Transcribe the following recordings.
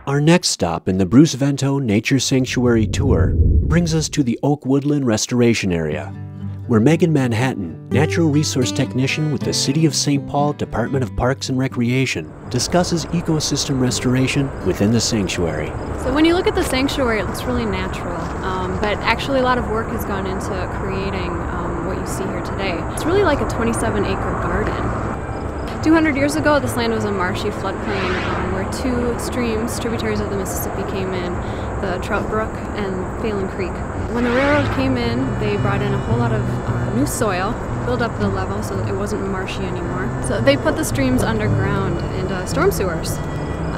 Our next stop in the Bruce Vento Nature Sanctuary Tour brings us to the Oak Woodland Restoration Area, where Megan Manhattan, Natural Resource Technician with the City of St. Paul Department of Parks and Recreation, discusses ecosystem restoration within the sanctuary. So when you look at the sanctuary, it looks really natural, but actually a lot of work has gone into creating what you see here today. It's really like a 27-acre garden. 200 years ago, this land was a marshy floodplain where two streams, tributaries of the Mississippi, came in, the Trout Brook and Phelan Creek. When the railroad came in, they brought in a whole lot of new soil, built up the level so that it wasn't marshy anymore. So they put the streams underground into storm sewers.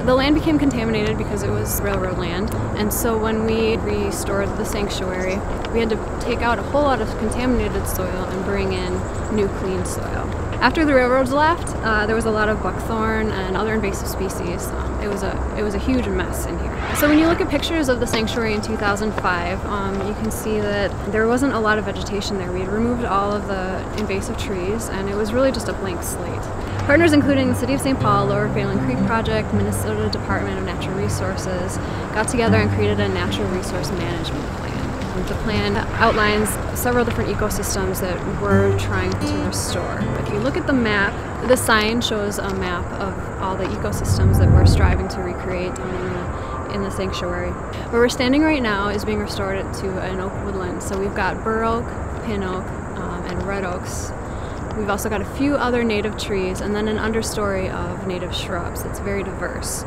The land became contaminated because it was railroad land, and so when we restored the sanctuary, we had to take out a whole lot of contaminated soil and bring in new clean soil. After the railroads left, there was a lot of buckthorn and other invasive species. It was a huge mess in here. So when you look at pictures of the sanctuary in 2005, you can see that there wasn't a lot of vegetation there. We had removed all of the invasive trees, and it was really just a blank slate. Partners including the City of St. Paul, Lower Phelan Creek Project, Minnesota Department of Natural Resources got together and created a natural resource management plan. The plan outlines several different ecosystems that we're trying to restore. If you look at the map, the sign shows a map of all the ecosystems that we're striving to recreate in the sanctuary. Where we're standing right now is being restored to an oak woodland. So we've got bur oak, pin oak, and red oaks. We've also got a few other native trees and then an understory of native shrubs that's very diverse.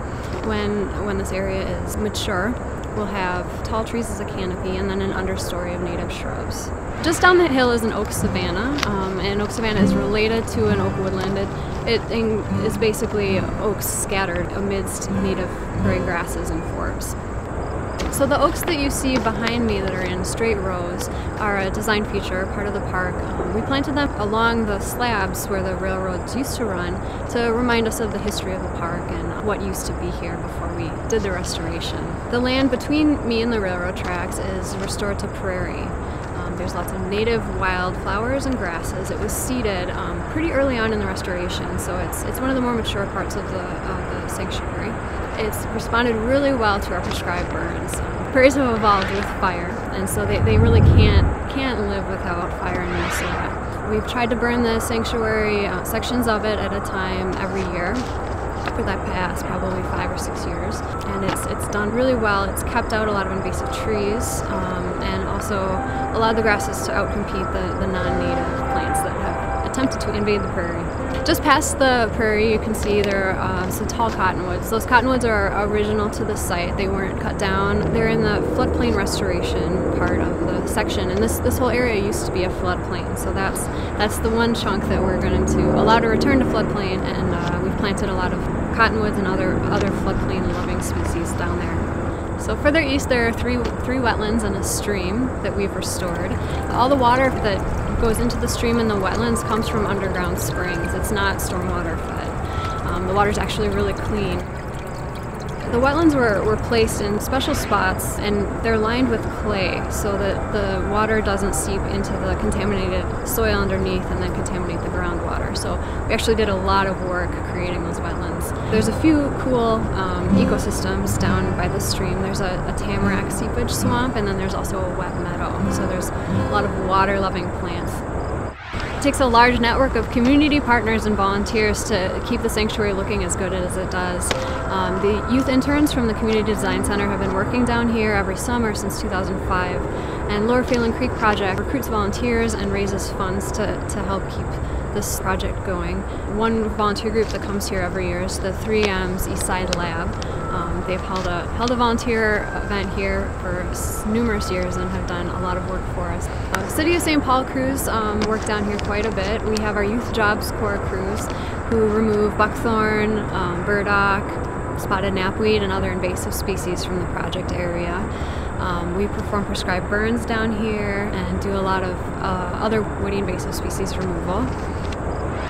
When this area is mature, we'll have tall trees as a canopy and then an understory of native shrubs. Just down the hill is an oak savanna, and oak savanna is related to an oak woodland. It is basically oaks scattered amidst native prairie grasses and forbs. So the oaks that you see behind me that are in straight rows are a design feature, part of the park. We planted them along the slabs where the railroads used to run to remind us of the history of the park and what used to be here before we did the restoration. The land between me and the railroad tracks is restored to prairie. There's lots of native wildflowers and grasses. It was seeded pretty early on in the restoration, so it's one of the more mature parts of the sanctuary. It's responded really well to our prescribed burns. Prairies have evolved with fire, and so they really can't live without fire in Minnesota. We've tried to burn the sanctuary, sections of it at a time every year for that past probably 5 or 6 years, and it's done really well. It's kept out a lot of invasive trees and also allowed the grasses to outcompete the non-native plants that have attempted to invade the prairie. Just past the prairie, you can see there are some tall cottonwoods. Those cottonwoods are original to the site. They weren't cut down. They're in the floodplain restoration part of the section, and this whole area used to be a floodplain. So that's the one chunk that we're going to allow to return to floodplain, and we've planted a lot of cottonwoods and other floodplain-loving species down there. So further east, there are three wetlands and a stream that we've restored. All the water that goes into the stream and the wetlands comes from underground springs. It's not stormwater fed. The water's actually really clean. The wetlands were placed in special spots, and they're lined with clay so that the water doesn't seep into the contaminated soil underneath and then contaminate the groundwater. So we actually did a lot of work creating those wetlands. There's a few cool ecosystems down by the stream. There's a tamarack seepage swamp, and then there's also a wet meadow. So there's a lot of water-loving plants. It takes a large network of community partners and volunteers to keep the sanctuary looking as good as it does. The youth interns from the Community Design Center have been working down here every summer since 2005, and Lower Phelan Creek Project recruits volunteers and raises funds to help keep this project going. One volunteer group that comes here every year is the 3M's Eastside Lab. They've held a volunteer event here for numerous years and have done a lot of work for us. City of St. Paul crews work down here quite a bit. We have our Youth Jobs Corps crews who remove buckthorn, burdock, spotted knapweed, and other invasive species from the project area. We perform prescribed burns down here and do a lot of other woody invasive species removal.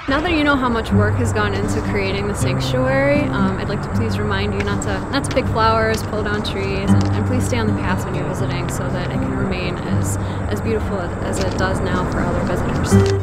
Now that you know how much work has gone into creating the sanctuary, I'd like to please remind you not to pick flowers, pull down trees, and please stay on the paths when you're visiting so that it can remain as beautiful as it does now for other visitors.